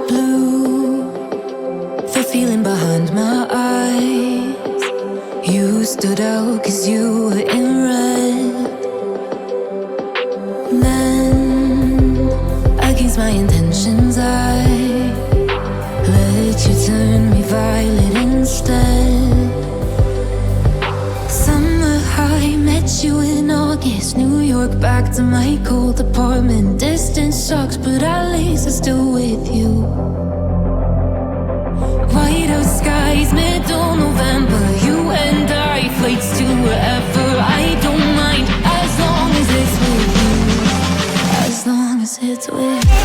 Blue, the feeling behind my eyes. You stood out 'cause you were in red. Then, against my intentions, I let you turn me violet instead. Summer high, met you in August. New York, back to my cold apartment. Distance sucks, but at least I'm still with you. White out skies, middle November. You and I, flights to wherever. I don't mind, as long as it's with you. As long as it's with you.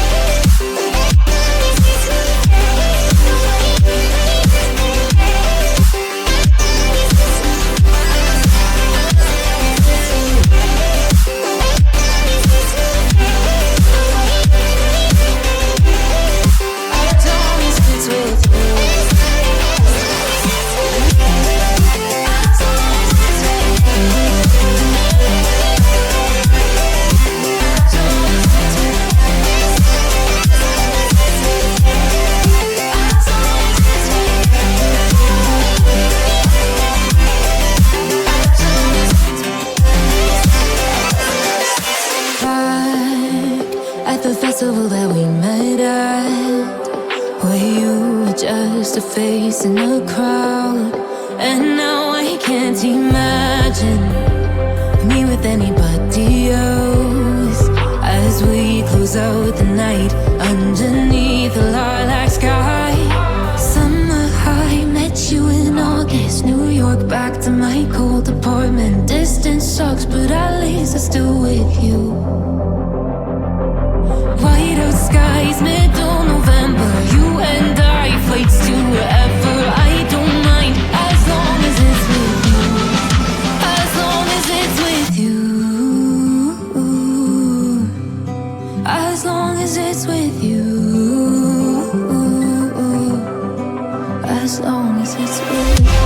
At the festival that we met at, where you were just a face in the crowd. And now I can't imagine me with anybody else. As we close out the night underneath the lilac sky. Summer high, met you in August. New York, back to my cold apartment. Distance sucks, but at least I'm still with you. White out skies, middle November. You and I, flights to wherever. I don't mind, as long as it's with you. As long as it's with you. As long as it's with you. As long as it's with you.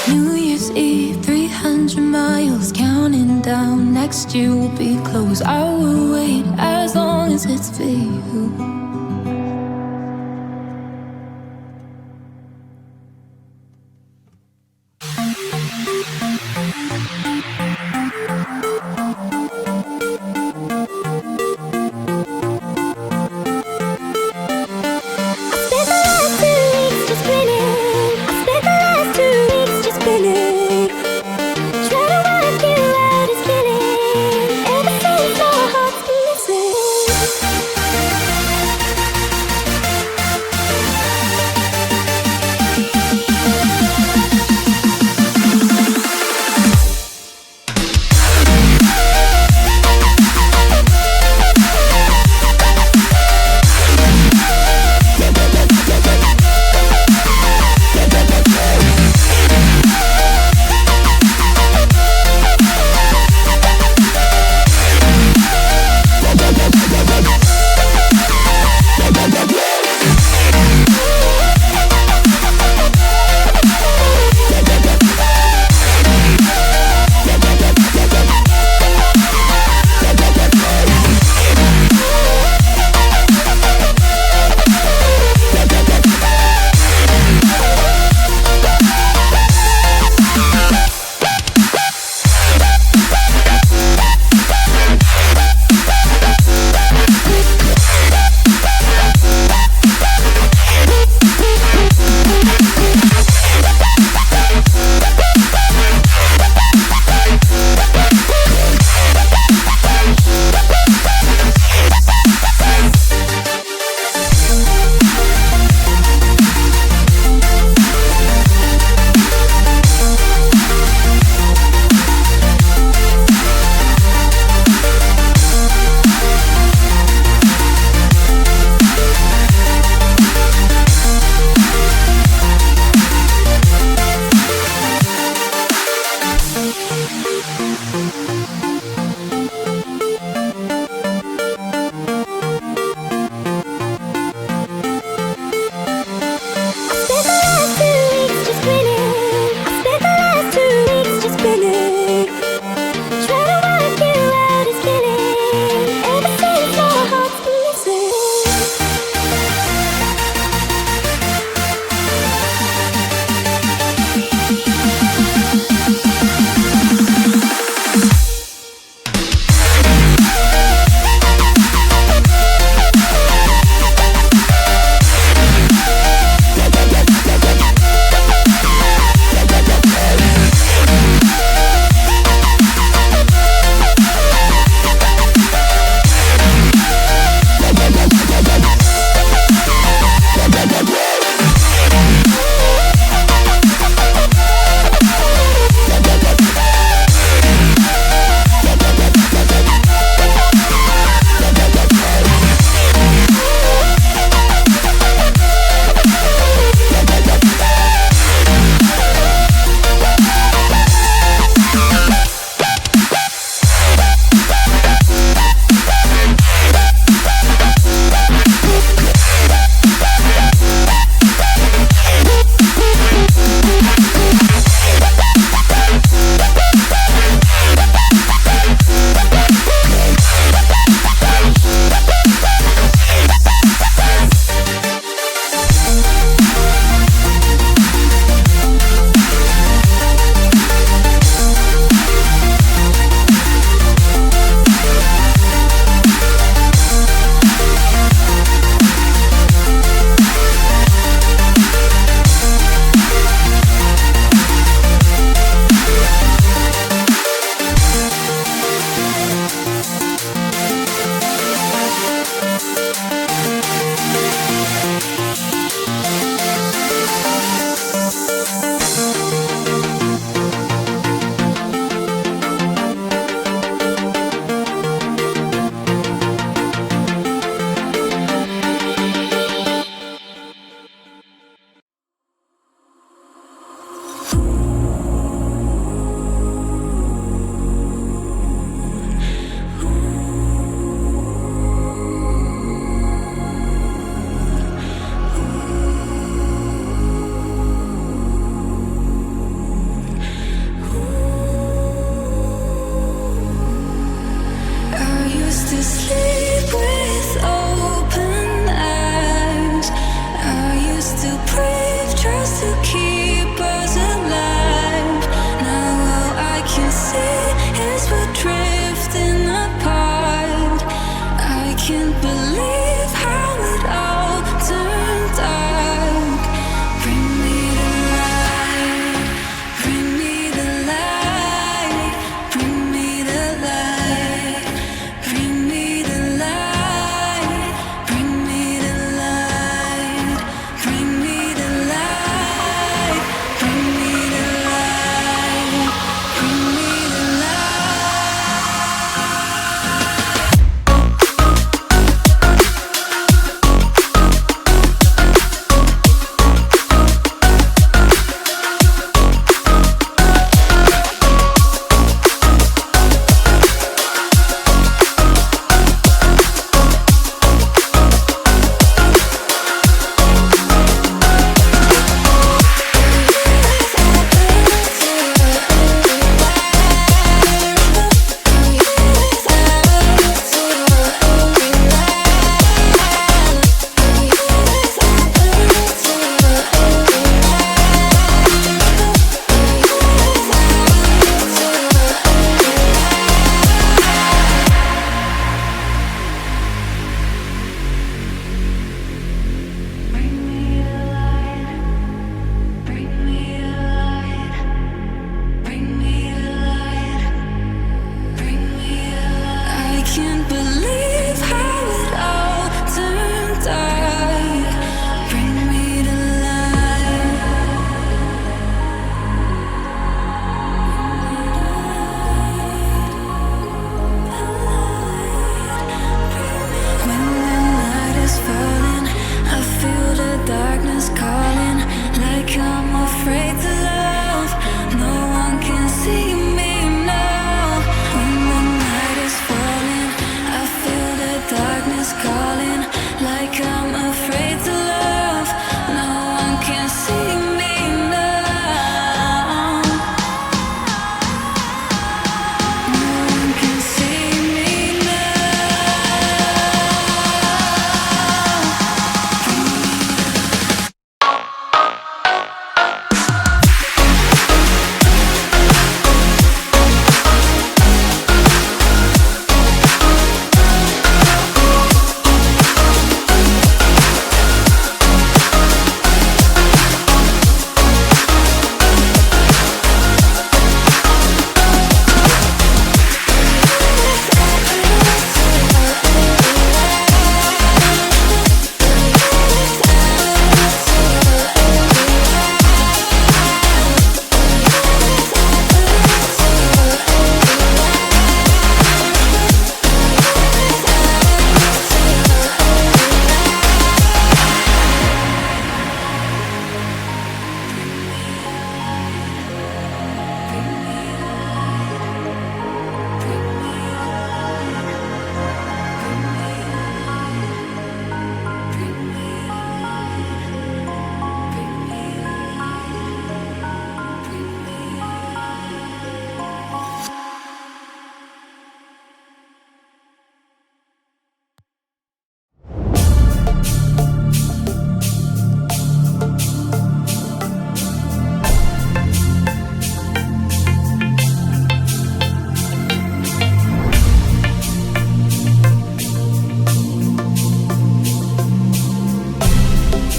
New Year's Eve, 300 miles, counting down. Next year will be close. I will wait as long as it's for you. Just spinning.